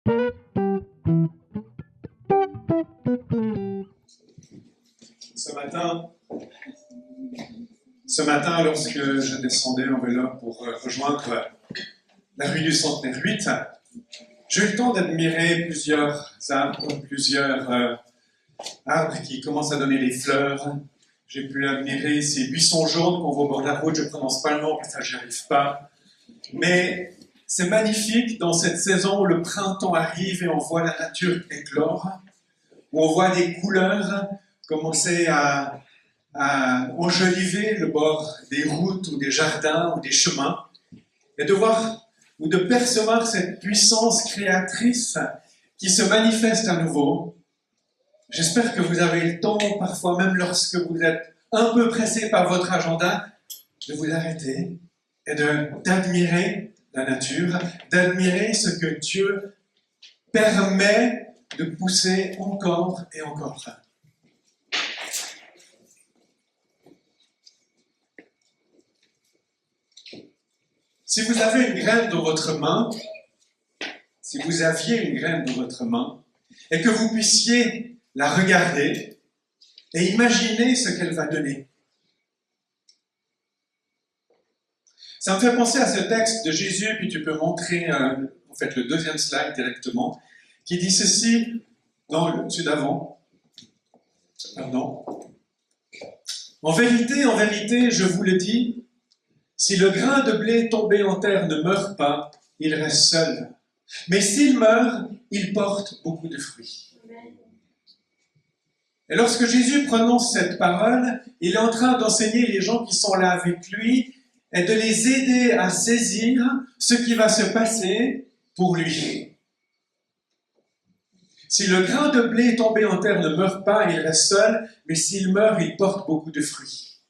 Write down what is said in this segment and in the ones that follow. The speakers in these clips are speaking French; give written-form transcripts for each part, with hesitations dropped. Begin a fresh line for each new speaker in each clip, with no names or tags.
Ce matin, lorsque je descendais en vélo pour rejoindre la rue du Centenaire 8, j'ai eu le temps d'admirer plusieurs arbres qui commencent à donner les fleurs. J'ai pu admirer ces buissons jaunes qu'on voit au bord de la route. Je ne prononce pas le nom parce que ça, j'y arrive pas. Mais c'est magnifique dans cette saison où le printemps arrive et on voit la nature éclore, où on voit des couleurs commencer à enjoliver le bord des routes ou des jardins ou des chemins, et de voir ou de percevoir cette puissance créatrice qui se manifeste à nouveau. J'espère que vous avez le temps, parfois même lorsque vous êtes un peu pressé par votre agenda, de vous arrêter et d'admirer la nature, d'admirer ce que Dieu permet de pousser encore et encore. Si vous avez une graine dans votre main, si vous aviez une graine dans votre main, et que vous puissiez la regarder et imaginer ce qu'elle va donner. Ça me fait penser à ce texte de Jésus, puis tu peux montrer le deuxième slide directement, qui dit ceci, dans celui d'avant. Pardon. En vérité, je vous le dis, si le grain de blé tombé en terre ne meurt pas, il reste seul. Mais s'il meurt, il porte beaucoup de fruits. Et lorsque Jésus prononce cette parole, il est en train d'enseigner les gens qui sont là avec lui et de les aider à saisir ce qui va se passer pour lui. Si le grain de blé tombé en terre ne meurt pas, il reste seul, mais s'il meurt, il porte beaucoup de fruits.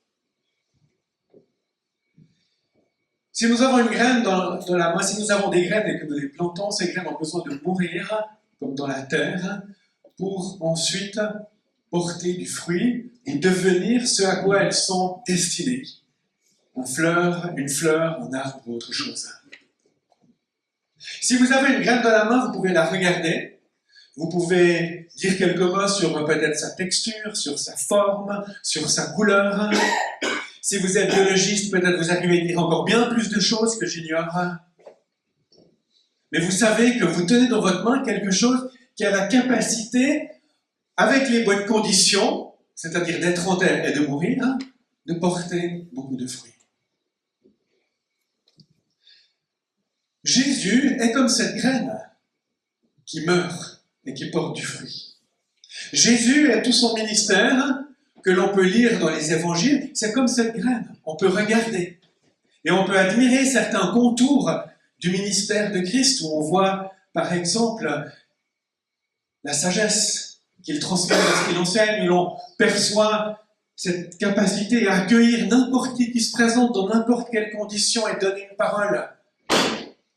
Si nous avons une graine dans la main, si nous avons des graines et que nous les plantons, ces graines ont besoin de mourir, comme dans la terre, pour ensuite porter du fruit et devenir ce à quoi elles sont destinées. Une fleur, un arbre ou autre chose. Si vous avez une graine dans la main, vous pouvez la regarder. Vous pouvez dire quelques mots sur peut-être sa texture, sur sa forme, sur sa couleur. Si vous êtes biologiste, peut-être vous arrivez à dire encore bien plus de choses que j'ignore. Mais vous savez que vous tenez dans votre main quelque chose qui a la capacité, avec les bonnes conditions, c'est-à-dire d'être en terre et de mourir, de porter beaucoup de fruits. Jésus est comme cette graine qui meurt et qui porte du fruit. Jésus et tout son ministère, que l'on peut lire dans les évangiles, c'est comme cette graine. On peut regarder et on peut admirer certains contours du ministère de Christ où on voit, par exemple, la sagesse qu'il transmet lorsqu'il enseigne, où l'on perçoit cette capacité à accueillir n'importe qui se présente dans n'importe quelle condition et donner une parole.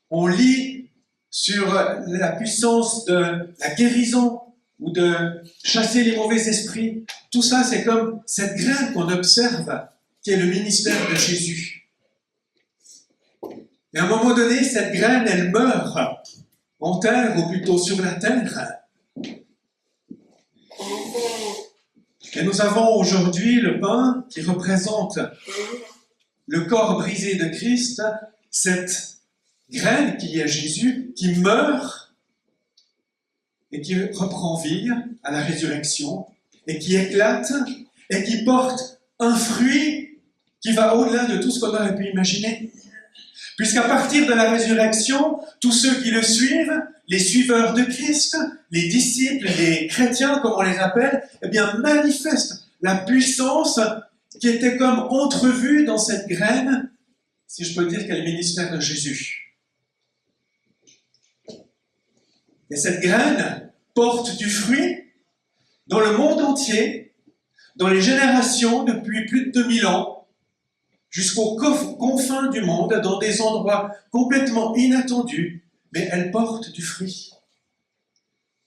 On lit sur la puissance de la guérison ou de chasser les mauvais esprits. Tout ça, c'est comme cette graine qu'on observe, qui est le ministère de Jésus. Et à un moment donné, cette graine, elle meurt en terre, ou plutôt sur la terre. Et nous avons aujourd'hui le pain qui représente le corps brisé de Christ, cette graine qui est Jésus, qui meurt et qui reprend vie à la résurrection, et qui éclate, et qui porte un fruit qui va au-delà de tout ce qu'on aurait pu imaginer. Puisqu'à partir de la résurrection, tous ceux qui le suivent, les suiveurs de Christ, les disciples, les chrétiens, comme on les appelle, eh bien, manifestent la puissance qui était comme entrevue dans cette graine, si je peux dire qu'est le ministère de Jésus. Et cette graine porte du fruit dans le monde entier, dans les générations depuis plus de 2000 ans, jusqu'aux confins du monde, dans des endroits complètement inattendus, mais elle porte du fruit.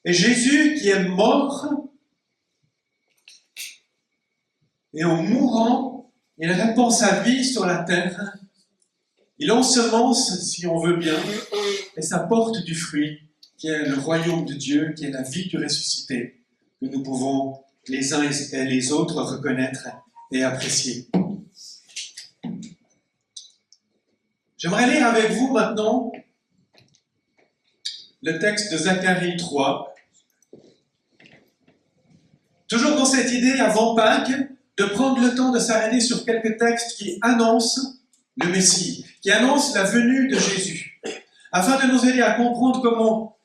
Et Jésus qui est mort, et en mourant, il répand sa vie sur la terre, il ensemence, si on veut bien, et ça porte du fruit qui est le royaume de Dieu, qui est la vie du ressuscité, que nous pouvons les uns et les autres reconnaître et apprécier. J'aimerais lire avec vous maintenant le texte de Zacharie 3. Toujours dans cette idée, avant Pâques, de prendre le temps de s'arrêter sur quelques textes qui annoncent le Messie, qui annoncent la venue de Jésus, afin de nous aider à comprendre comment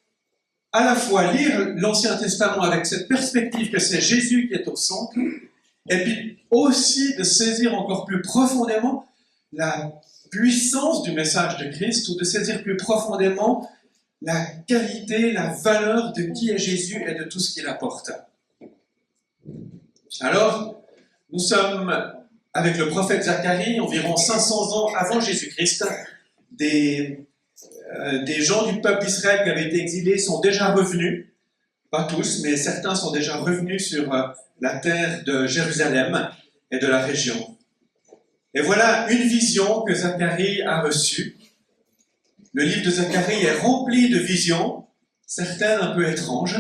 à la fois lire l'Ancien Testament avec cette perspective que c'est Jésus qui est au centre, et puis aussi de saisir encore plus profondément la puissance du message de Christ, ou de saisir plus profondément la qualité, la valeur de qui est Jésus et de tout ce qu'il apporte. Alors, nous sommes avec le prophète Zacharie, environ 500 ans avant Jésus-Christ. Des gens du peuple d'Israël qui avaient été exilés sont déjà revenus, pas tous, mais certains sont déjà revenus sur la terre de Jérusalem et de la région. Et voilà une vision que Zacharie a reçue. Le livre de Zacharie est rempli de visions, certaines un peu étranges,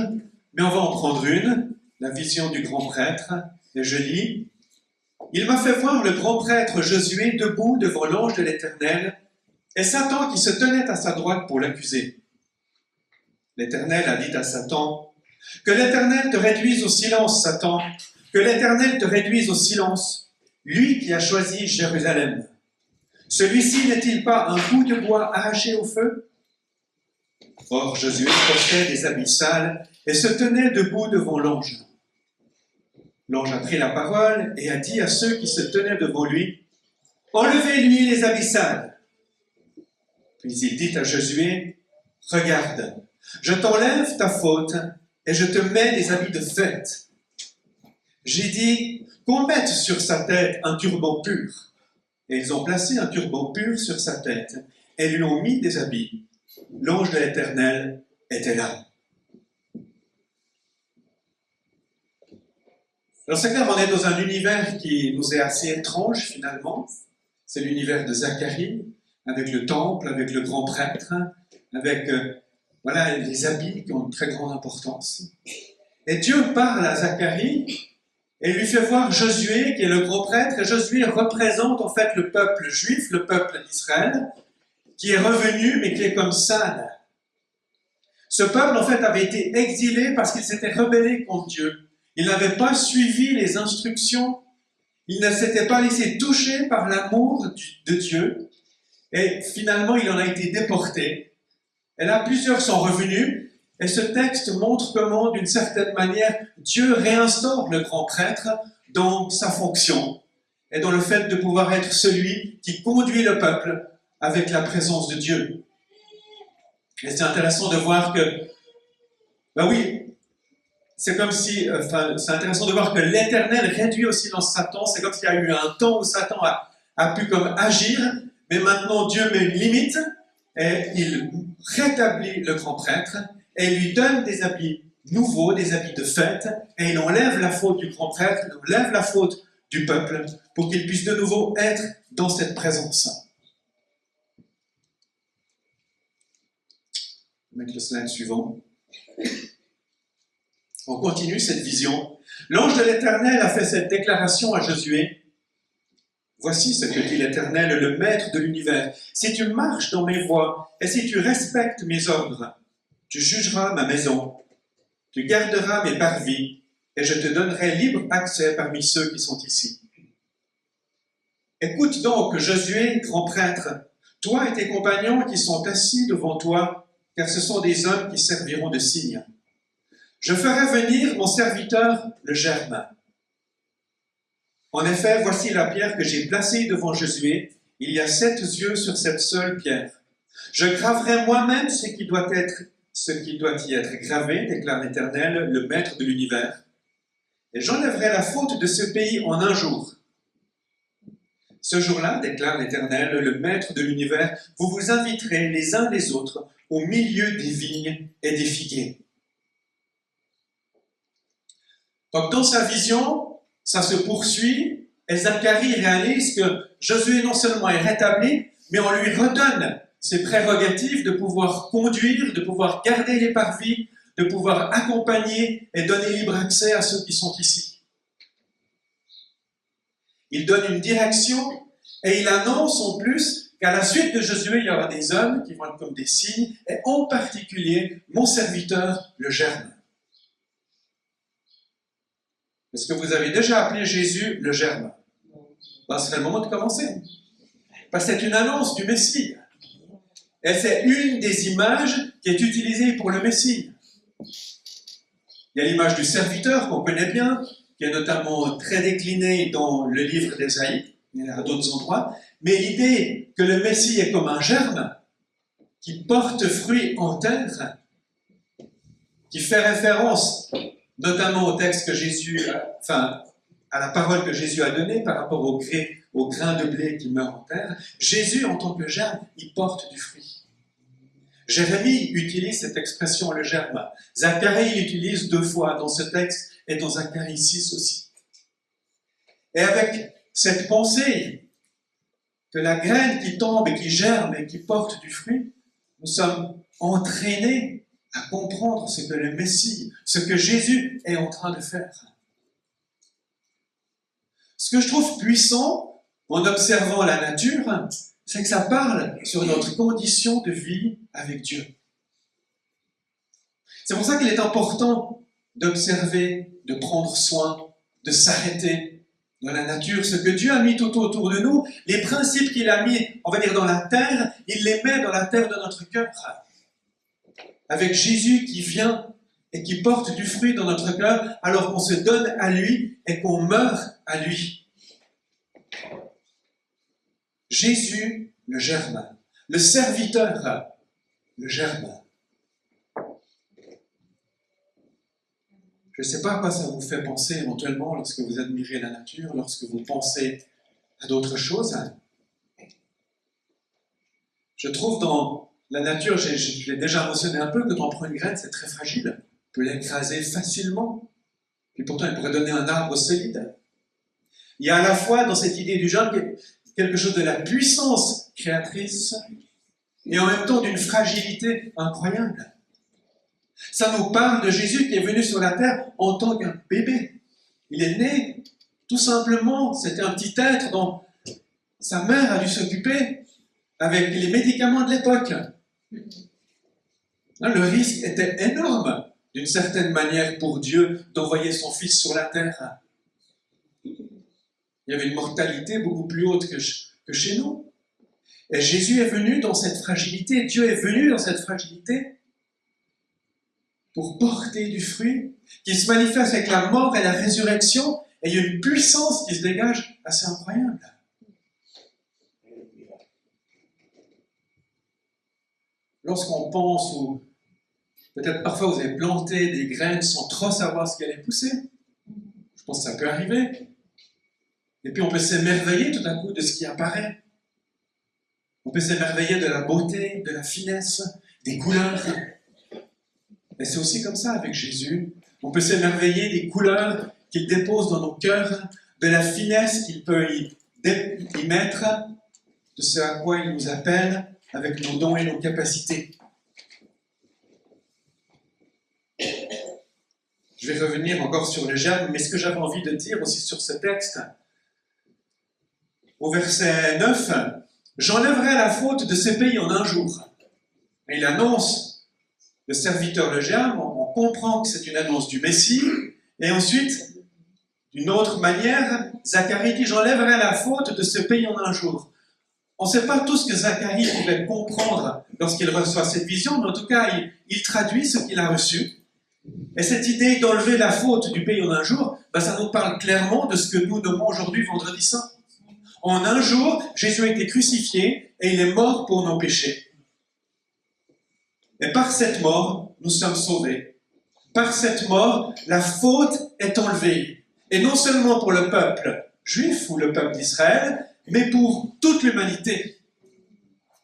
mais on va en prendre une, la vision du grand prêtre, et je lis. « Il m'a fait voir le grand prêtre Josué debout devant l'ange de l'Éternel, et Satan qui se tenait à sa droite pour l'accuser. L'Éternel a dit à Satan, « Que l'Éternel te réduise au silence, Satan, que l'Éternel te réduise au silence, lui qui a choisi Jérusalem. Celui-ci n'est-il pas un bout de bois arraché au feu ?» Or Josué portait des habits sales et se tenait debout devant l'ange. L'ange a pris la parole et a dit à ceux qui se tenaient devant lui, « Enlevez-lui les habits sales. » Puis il dit à Josué, « Regarde, je t'enlève ta faute et je te mets des habits de fête. » J'ai dit, « Qu'on mette sur sa tête un turban pur. » Et ils ont placé un turban pur sur sa tête et lui ont mis des habits. L'ange de l'Éternel était là. Alors c'est clair, on est dans un univers qui nous est assez étrange finalement. C'est l'univers de Zacharie, avec le temple, avec le grand prêtre, avec les habits qui ont une très grande importance. Et Dieu parle à Zacharie et lui fait voir Josué, qui est le grand prêtre, et Josué représente en fait le peuple juif, le peuple d'Israël, qui est revenu mais qui est comme sale. Ce peuple en fait avait été exilé parce qu'il s'était rebellé contre Dieu. Il n'avait pas suivi les instructions, il ne s'était pas laissé toucher par l'amour de Dieu, et finalement il en a été déporté. Et là, plusieurs sont revenus, et ce texte montre comment, d'une certaine manière, Dieu réinstaure le grand prêtre dans sa fonction, et dans le fait de pouvoir être celui qui conduit le peuple avec la présence de Dieu. Et c'est intéressant de voir que, c'est comme si, c'est intéressant de voir que l'Éternel réduit au silence Satan. C'est comme s'il y a eu un temps où Satan a pu comme agir, mais maintenant Dieu met une limite et il rétablit le grand prêtre et il lui donne des habits nouveaux, des habits de fête, et il enlève la faute du grand prêtre, il enlève la faute du peuple pour qu'il puisse de nouveau être dans cette présence. Je vais mettre le slide suivant. On continue cette vision. L'ange de l'Éternel a fait cette déclaration à Josué. Voici ce que dit l'Éternel, le maître de l'univers. Si tu marches dans mes voies et si tu respectes mes ordres, tu jugeras ma maison, tu garderas mes parvis et je te donnerai libre accès parmi ceux qui sont ici. Écoute donc, Josué, grand prêtre, toi et tes compagnons qui sont assis devant toi, car ce sont des hommes qui serviront de signe. Je ferai venir mon serviteur, le Germe. En effet, voici la pierre que j'ai placée devant Josué. Il y a 7 yeux sur cette seule pierre. Je graverai moi-même ce qui doit y être gravé, déclare l'Éternel, le maître de l'univers. Et j'enlèverai la faute de ce pays en un jour. Ce jour-là, déclare l'Éternel, le maître de l'univers, vous vous inviterez les uns les autres au milieu des vignes et des figuiers. Donc dans sa vision, ça se poursuit et Zacharie réalise que Josué non seulement est rétabli, mais on lui redonne ses prérogatives de pouvoir conduire, de pouvoir garder les parvis, de pouvoir accompagner et donner libre accès à ceux qui sont ici. Il donne une direction et il annonce en plus qu'à la suite de Josué, il y aura des hommes qui vont être comme des signes, et en particulier mon serviteur, le germe. Est-ce que vous avez déjà appelé Jésus le germe? Ben, c'est le moment de commencer. Parce que c'est une annonce du Messie. Et c'est une des images qui est utilisée pour le Messie. Il y a l'image du serviteur qu'on connaît bien, qui est notamment très déclinée dans le livre d'Ésaïe, il y en a à d'autres endroits. Mais l'idée que le Messie est comme un germe qui porte fruit en terre, qui fait référence notamment au texte que Jésus, à la parole que Jésus a donnée par rapport au grain de blé qui meurt en terre. Jésus, en tant que germe, il porte du fruit. Jérémie utilise cette expression, le germe. Zacharie l'utilise 2 fois dans ce texte et dans Zacharie 6 aussi. Et avec cette pensée que la graine qui tombe et qui germe et qui porte du fruit, nous sommes entraînés à comprendre ce que le Messie, ce que Jésus est en train de faire. Ce que je trouve puissant en observant la nature, c'est que ça parle sur notre condition de vie avec Dieu. C'est pour ça qu'il est important d'observer, de prendre soin, de s'arrêter dans la nature. Ce que Dieu a mis tout autour de nous, les principes qu'il a mis, on va dire, dans la terre, il les met dans la terre de notre cœur. Avec Jésus qui vient et qui porte du fruit dans notre cœur, alors qu'on se donne à lui et qu'on meurt à lui. Jésus, le germe. Le serviteur, le germe. Je ne sais pas à quoi ça vous fait penser éventuellement lorsque vous admirez la nature, lorsque vous pensez à d'autres choses. Je trouve dans la nature, je l'ai déjà mentionné un peu, que quand on prend une graine, c'est très fragile. On peut l'écraser facilement. Puis pourtant, elle pourrait donner un arbre solide. Il y a à la fois dans cette idée du germe quelque chose de la puissance créatrice et en même temps d'une fragilité incroyable. Ça nous parle de Jésus qui est venu sur la terre en tant qu'un bébé. Il est né, tout simplement, c'était un petit être dont sa mère a dû s'occuper avec les médicaments de l'époque. Le risque était énorme, d'une certaine manière, pour Dieu d'envoyer son Fils sur la terre. Il y avait une mortalité beaucoup plus haute que chez nous. Et Jésus est venu dans cette fragilité, Dieu est venu dans cette fragilité pour porter du fruit qui se manifeste avec la mort et la résurrection, et il y a une puissance qui se dégage assez incroyable. Lorsqu'on pense, ou peut-être parfois vous avez planté des graines sans trop savoir ce qui allait pousser, je pense que ça peut arriver. Et puis on peut s'émerveiller tout à coup de ce qui apparaît. On peut s'émerveiller de la beauté, de la finesse, des couleurs. Et c'est aussi comme ça avec Jésus. On peut s'émerveiller des couleurs qu'il dépose dans nos cœurs, de la finesse qu'il peut y mettre, de ce à quoi il nous appelle avec nos dons et nos capacités. Je vais revenir encore sur le germe, mais ce que j'avais envie de dire aussi sur ce texte, au verset 9, « J'enlèverai la faute de ces pays en un jour. » Et il annonce le serviteur le germe, on comprend que c'est une annonce du Messie, et ensuite, d'une autre manière, Zacharie dit « J'enlèverai la faute de ce pays en un jour. » On ne sait pas tout ce que Zacharie pouvait comprendre lorsqu'il reçoit cette vision, mais en tout cas, il traduit ce qu'il a reçu. Et cette idée d'enlever la faute du pays en un jour, ça nous parle clairement de ce que nous nommons aujourd'hui Vendredi Saint. En un jour, Jésus a été crucifié et il est mort pour nos péchés. Et par cette mort, nous sommes sauvés. Par cette mort, la faute est enlevée. Et non seulement pour le peuple juif ou le peuple d'Israël, mais pour toute l'humanité.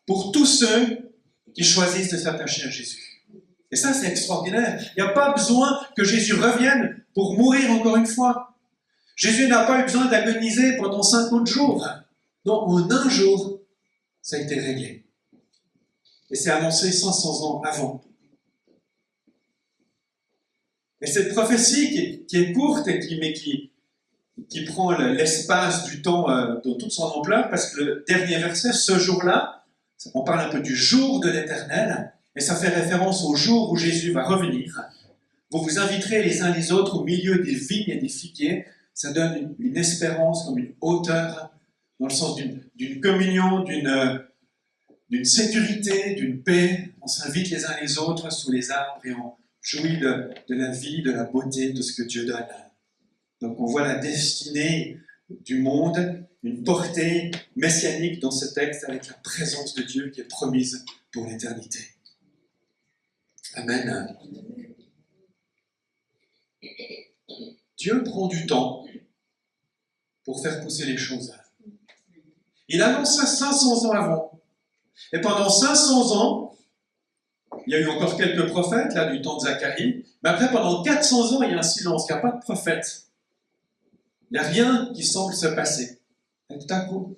Pour tous ceux qui choisissent de s'attacher à Jésus. Et ça, c'est extraordinaire. Il n'y a pas besoin que Jésus revienne pour mourir encore une fois. Jésus n'a pas eu besoin d'agoniser pendant 50 jours. Non, en un jour, ça a été réglé. Et c'est annoncé 500 ans avant. Et cette prophétie qui est courte et qui prend l'espace du temps dans toute son ampleur, parce que le dernier verset, ce jour-là, on parle un peu du jour de l'Éternel, et ça fait référence au jour où Jésus va revenir. Vous vous inviterez les uns les autres au milieu des vignes et des figuiers. Ça donne une espérance comme une hauteur, dans le sens d'une communion, d'une sécurité, d'une paix. On s'invite les uns les autres sous les arbres et on jouit de la vie, de la beauté, de ce que Dieu donne. Donc on voit la destinée du monde, une portée messianique dans ce texte avec la présence de Dieu qui est promise pour l'éternité. Amen. Dieu prend du temps pour faire pousser les choses. Il annonce ça 500 ans avant. Et pendant 500 ans, il y a eu encore quelques prophètes, là, du temps de Zacharie, mais après, pendant 400 ans, il y a un silence, il n'y a pas de prophète. Il n'y a rien qui semble se passer. Et tout à coup,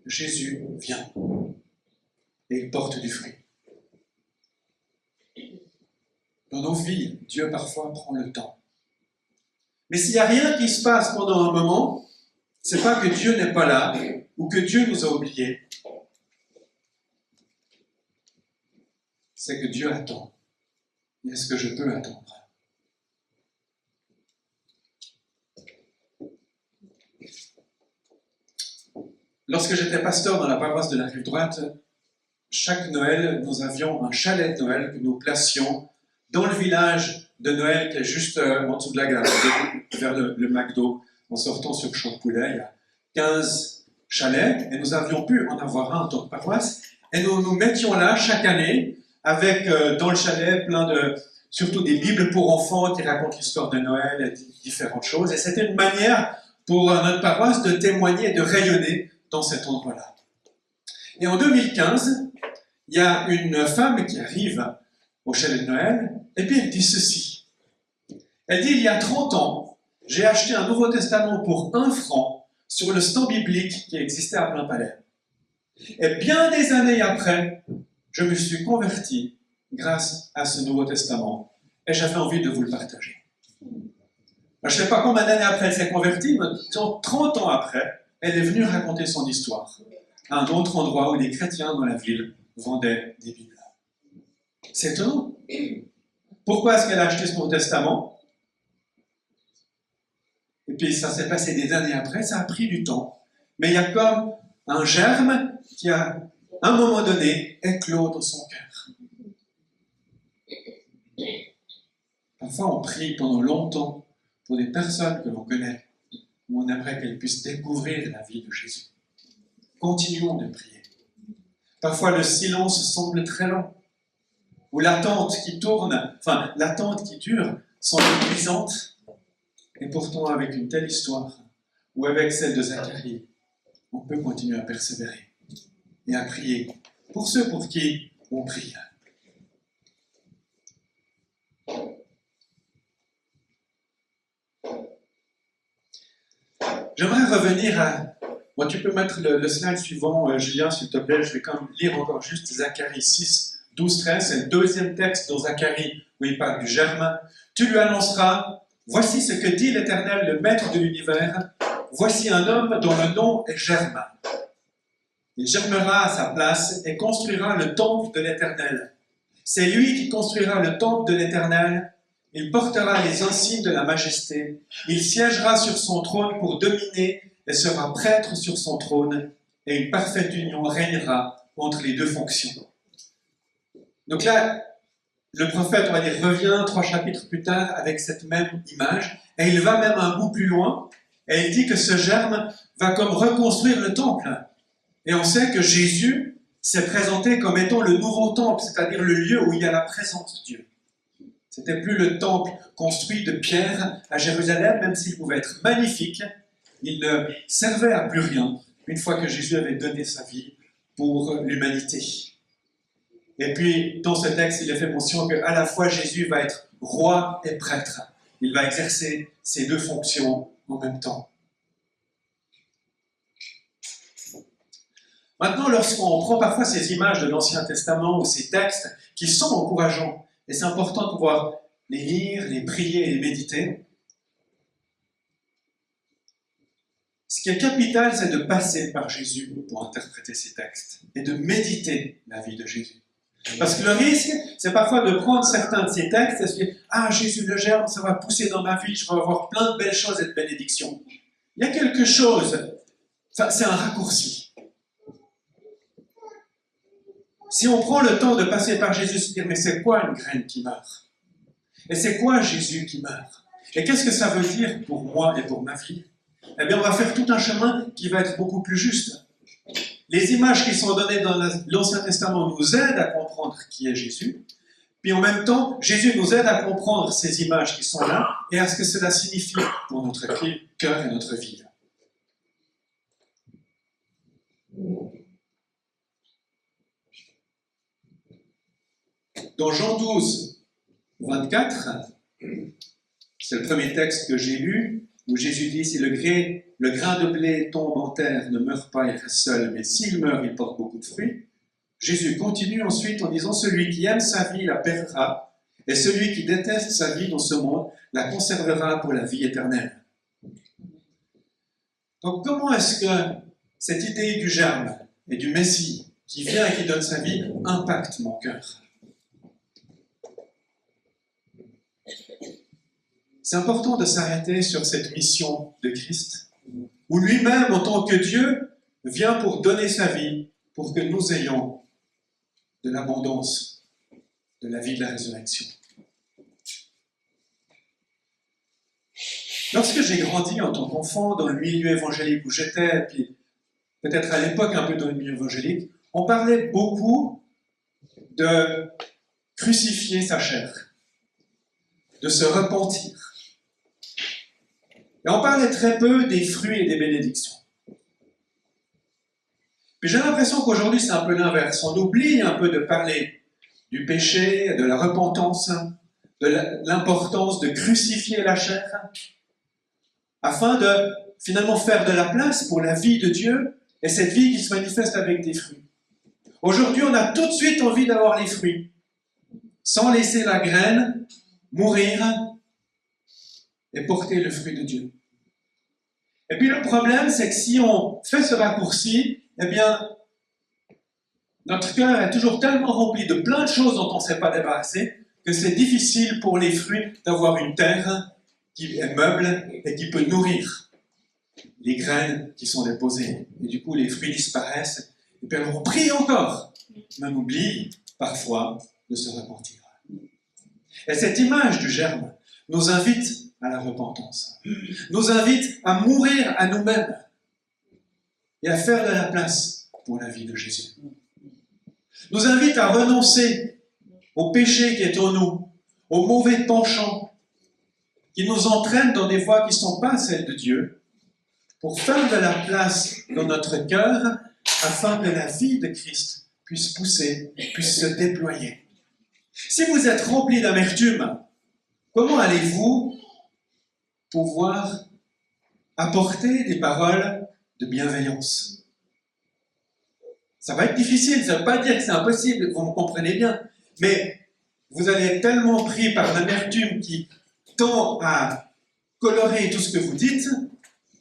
Jésus vient. Et il porte du fruit. Dans nos vies, Dieu parfois prend le temps. Mais s'il n'y a rien qui se passe pendant un moment, c'est pas que Dieu n'est pas là, ou que Dieu nous a oubliés. C'est que Dieu attend. Et est-ce que je peux attendre? Lorsque j'étais pasteur dans la paroisse de la Rive-Droite, chaque Noël, nous avions un chalet de Noël que nous placions dans le village de Noël qui est juste en dessous de la gare, vers le McDo, en sortant sur Champ-Poulet. Il y a 15 chalets et nous avions pu en avoir un en tant que paroisse. Et nous nous mettions là chaque année avec dans le chalet surtout des Bibles pour enfants qui racontent l'histoire de Noël et différentes choses. Et c'était une manière pour notre paroisse de témoigner et de rayonner dans cet endroit-là. Et en 2015, il y a une femme qui arrive au chalet de Noël, et puis elle dit ceci. Elle dit, il y a 30 ans, j'ai acheté un Nouveau Testament pour 1 franc sur le stand biblique qui existait à Plain-Palais. Et bien des années après, je me suis converti grâce à ce Nouveau Testament, et j'avais envie de vous le partager. Je ne sais pas combien d'années après elle s'est convertie, mais 30 ans après, elle est venue raconter son histoire à un autre endroit où les chrétiens dans la ville vendaient des Bibles. C'est étonnant. Pourquoi est-ce qu'elle a acheté ce Nouveau Testament? Et puis ça s'est passé des années après, ça a pris du temps. Mais il y a comme un germe qui a, à un moment donné, éclos dans son cœur. Parfois on prie pendant longtemps pour des personnes que l'on connaît, où on aimerait qu'elles puissent découvrir la vie de Jésus. Continuons de prier. Parfois le silence semble très long, ou l'attente qui dure semble épuisante, et pourtant avec une telle histoire, ou avec celle de Zacharie, on peut continuer à persévérer et à prier pour ceux pour qui on prie. J'aimerais revenir à... Bon, tu peux mettre le slide suivant, Julien, s'il te plaît. Je vais quand même lire encore juste Zacharie 6, 12, 13. C'est le deuxième texte dans Zacharie où il parle du germe. Tu lui annonceras, voici ce que dit l'Éternel, le Maître de l'univers. Voici un homme dont le nom est Germe. Il germera à sa place et construira le temple de l'Éternel. C'est lui qui construira le temple de l'Éternel. Il portera les insignes de la majesté. Il siégera sur son trône pour dominer et sera prêtre sur son trône. Et une parfaite union régnera entre les deux fonctions. Donc là, le prophète, on va dire, revient 3 chapitres plus tard avec cette même image. Et il va même un bout plus loin. Et il dit que ce germe va comme reconstruire le temple. Et on sait que Jésus s'est présenté comme étant le nouveau temple, c'est-à-dire le lieu où il y a la présence de Dieu. C'était plus le temple construit de pierre à Jérusalem, même s'il pouvait être magnifique, il ne servait à plus rien une fois que Jésus avait donné sa vie pour l'humanité. Et puis, dans ce texte, il est fait mention qu'à la fois Jésus va être roi et prêtre. Il va exercer ces deux fonctions en même temps. Maintenant, lorsqu'on prend parfois ces images de l'Ancien Testament ou ces textes qui sont encourageants, et c'est important de pouvoir les lire, les prier et les méditer, ce qui est capital, c'est de passer par Jésus pour interpréter ces textes et de méditer la vie de Jésus. Parce que le risque, c'est parfois de prendre certains de ces textes et se dire « Ah, Jésus le germe, ça va pousser dans ma vie, je vais avoir plein de belles choses et de bénédictions. » Il y a quelque chose, c'est un raccourci. Si on prend le temps de passer par Jésus, se dire « Mais c'est quoi une graine qui meurt? Et c'est quoi Jésus qui meurt? Et qu'est-ce que ça veut dire pour moi et pour ma vie ?» Eh bien, on va faire tout un chemin qui va être beaucoup plus juste. Les images qui sont données dans l'Ancien Testament nous aident à comprendre qui est Jésus. Puis en même temps, Jésus nous aide à comprendre ces images qui sont là et à ce que cela signifie pour notre cœur et notre vie. Dans Jean 12, 24, c'est le premier texte que j'ai lu, où Jésus dit « Si le grain de blé tombe en terre, ne meurt pas, il reste seul, mais s'il meurt, il porte beaucoup de fruits. » Jésus continue ensuite en disant « Celui qui aime sa vie la perdra, et celui qui déteste sa vie dans ce monde la conservera pour la vie éternelle. » Donc comment est-ce que cette idée du germe et du Messie qui vient et qui donne sa vie impacte mon cœur? C'est important de s'arrêter sur cette mission de Christ, où lui-même, en tant que Dieu, vient pour donner sa vie, pour que nous ayons de l'abondance, de la vie de la résurrection. Lorsque j'ai grandi en tant qu'enfant dans le milieu évangélique où j'étais, puis peut-être à l'époque un peu dans le milieu évangélique, on parlait beaucoup de crucifier sa chair, de se repentir. Et on parlait très peu des fruits et des bénédictions. Puis j'ai l'impression qu'aujourd'hui c'est un peu l'inverse. On oublie un peu de parler du péché, de la repentance, de l'importance de crucifier la chair, afin de finalement faire de la place pour la vie de Dieu et cette vie qui se manifeste avec des fruits. Aujourd'hui, on a tout de suite envie d'avoir les fruits, sans laisser la graine mourir et porter le fruit de Dieu. Et puis le problème, c'est que si on fait ce raccourci, eh bien, notre cœur est toujours tellement rempli de plein de choses dont on ne s'est pas débarrassé que c'est difficile pour les fruits d'avoir une terre qui est meuble et qui peut nourrir les graines qui sont déposées. Et du coup, les fruits disparaissent. Et puis alors on prie encore, mais on oublie parfois de se repentir. Et cette image du germe nous invite à la repentance, nous invite à mourir à nous-mêmes et à faire de la place pour la vie de Jésus. Nous invite à renoncer au péché qui est en nous, aux mauvais penchants qui nous entraînent dans des voies qui ne sont pas celles de Dieu, pour faire de la place dans notre cœur afin que la vie de Christ puisse pousser, puisse se déployer. Si vous êtes rempli d'amertume, comment allez-vous pouvoir apporter des paroles de bienveillance? Ça va être difficile, ça ne veut pas dire que c'est impossible, vous me comprenez bien, mais vous allez être tellement pris par l'amertume qui tend à colorer tout ce que vous dites,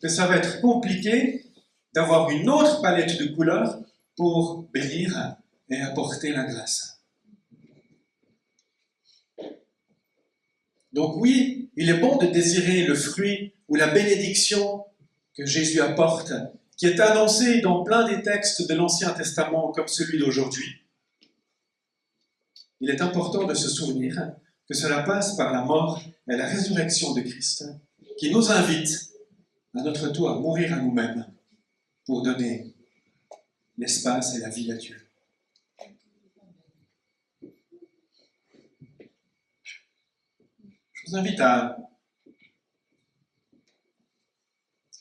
que ça va être compliqué d'avoir une autre palette de couleurs pour bénir et apporter la grâce. Donc oui, il est bon de désirer le fruit ou la bénédiction que Jésus apporte, qui est annoncé dans plein des textes de l'Ancien Testament comme celui d'aujourd'hui. Il est important de se souvenir que cela passe par la mort et la résurrection de Christ, qui nous invite à notre tour à mourir à nous-mêmes pour donner l'espace et la vie à Dieu. Je vous invite à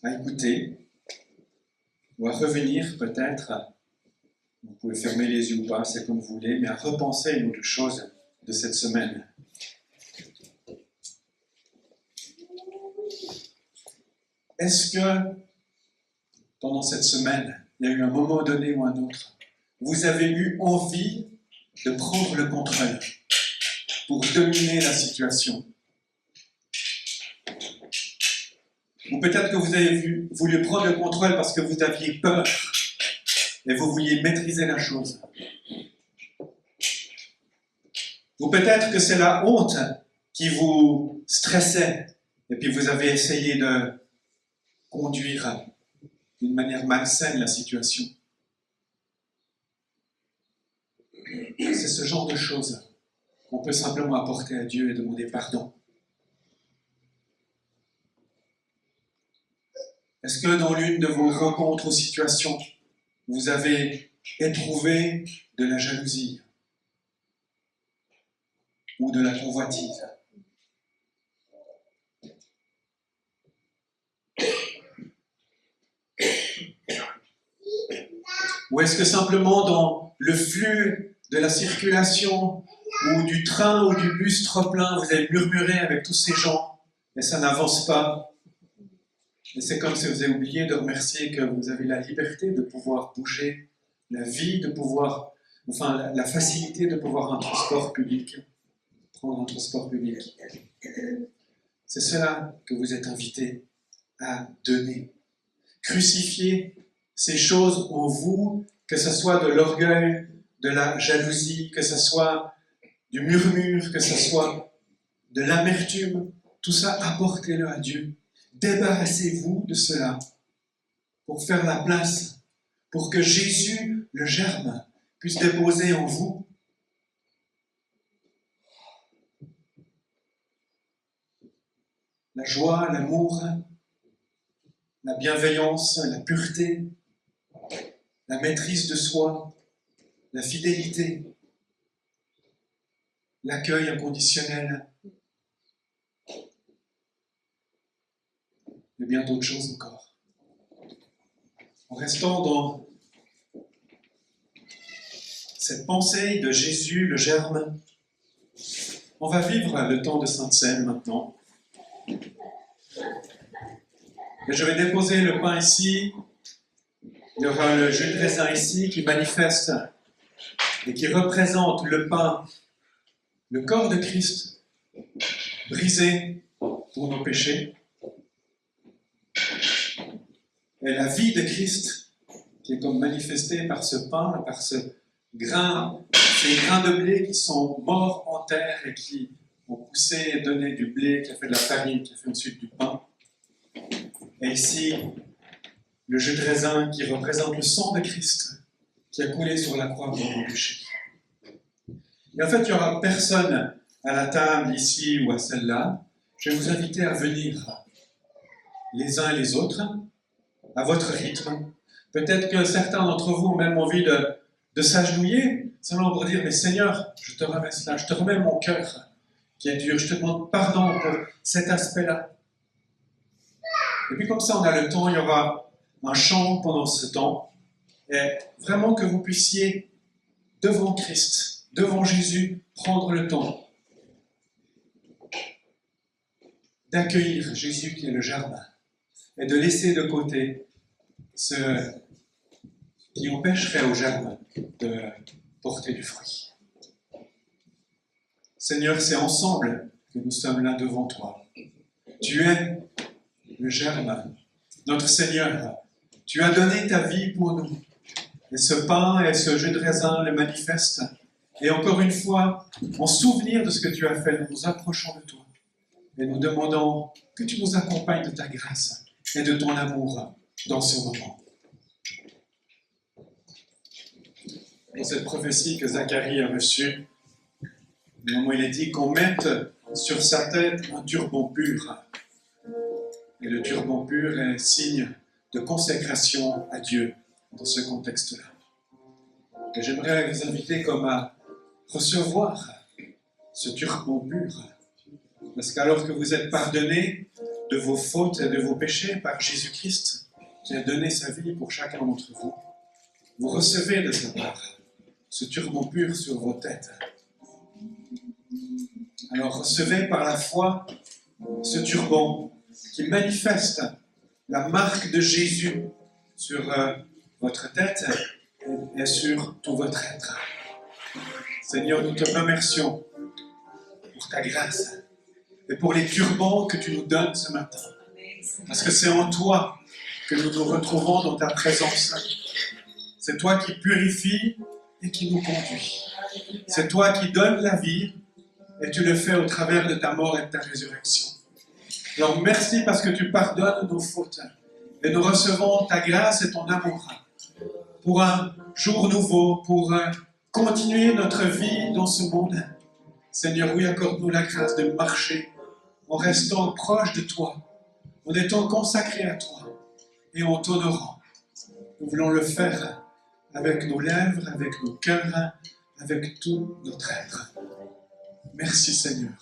écouter ou à revenir peut-être, vous pouvez fermer les yeux ou pas, c'est comme vous voulez, mais à repenser à une autre chose de cette semaine. Est-ce que pendant cette semaine, il y a eu un moment donné ou un autre, vous avez eu envie de prendre le contrôle pour dominer la situation. Ou peut-être que vous avez voulu prendre le contrôle parce que vous aviez peur et vous vouliez maîtriser la chose. Ou peut-être que c'est la honte qui vous stressait et puis vous avez essayé de conduire d'une manière malsaine la situation. C'est ce genre de choses qu'on peut simplement apporter à Dieu et demander pardon. Est-ce que dans l'une de vos rencontres ou situations, vous avez éprouvé de la jalousie ou de la convoitise? Ou est-ce que simplement dans le flux de la circulation ou du train ou du bus trop plein, vous avez murmuré avec tous ces gens et ça n'avance pas? Et c'est comme si vous avez oublié de remercier que vous avez la liberté de pouvoir bouger, la vie de pouvoir, enfin la facilité de pouvoir un transport public, prendre un transport public. C'est cela que vous êtes invités à donner. Crucifier ces choses en vous, que ce soit de l'orgueil, de la jalousie, que ce soit du murmure, que ce soit de l'amertume, tout ça, apportez-le à Dieu. Débarrassez-vous de cela pour faire la place, pour que Jésus, le germe, puisse déposer en vous. La joie, l'amour, la bienveillance, la pureté, la maîtrise de soi, la fidélité, l'accueil inconditionnel, et bien d'autres choses encore. En restant dans cette pensée de Jésus, le germe, on va vivre le temps de Sainte Seine maintenant. Et je vais déposer le pain ici. Il y aura le jus de raisin ici qui manifeste et qui représente le pain, le corps de Christ, brisé pour nos péchés. Et la vie de Christ qui est comme manifestée par ce pain, par ces grains de blé qui sont morts en terre et qui ont poussé et donné du blé, qui a fait de la farine, qui a fait ensuite du pain. Et ici, le jus de raisin qui représente le sang de Christ qui a coulé sur la croix pour nos péchés. Et en fait, il n'y aura personne à la table ici ou à celle-là. Je vais vous inviter à venir les uns et les autres à votre rythme. Peut-être que certains d'entre vous ont même envie de s'agenouiller, seulement pour dire, mais Seigneur, je te remets cela, je te remets mon cœur qui est dur, je te demande pardon pour cet aspect-là. Et puis comme ça, on a le temps, il y aura un chant pendant ce temps, et vraiment que vous puissiez, devant Christ, devant Jésus, prendre le temps d'accueillir Jésus qui est le germe, et de laisser de côté ce qui empêcherait au germe de porter du fruit. Seigneur, c'est ensemble que nous sommes là devant toi. Tu es le germe, notre Seigneur. Tu as donné ta vie pour nous. Et ce pain et ce jus de raisin le manifestent. Et encore une fois, en souvenir de ce que tu as fait, nous nous approchons de toi. Et nous demandons que tu nous accompagnes de ta grâce et de ton amour dans ce moment. Dans cette prophétie que Zacharie a reçue, au moment où il est dit qu'on mette sur sa tête un turban pur. Et le turban pur est signe de consécration à Dieu dans ce contexte-là. Et j'aimerais vous inviter comme à recevoir ce turban pur. Parce qu'alors que vous êtes pardonnés de vos fautes et de vos péchés par Jésus-Christ, qui a donné sa vie pour chacun d'entre vous, vous recevez de sa part ce turban pur sur vos têtes. Alors recevez par la foi ce turban qui manifeste la marque de Jésus sur votre tête et sur tout votre être. Seigneur, nous te remercions pour ta grâce et pour les turbans que tu nous donnes ce matin. Parce que c'est en toi que nous nous retrouvons dans ta présence. C'est toi qui purifie et qui nous conduit. C'est toi qui donnes la vie et tu le fais au travers de ta mort et de ta résurrection. Alors merci parce que tu pardonnes nos fautes et nous recevons ta grâce et ton amour pour un jour nouveau, pour continuer notre vie dans ce monde. Seigneur, oui, accorde-nous la grâce de marcher en restant proche de toi, en étant consacrés à toi et en t'honorant. Nous voulons le faire avec nos lèvres, avec nos cœurs, avec tout notre être. Merci Seigneur.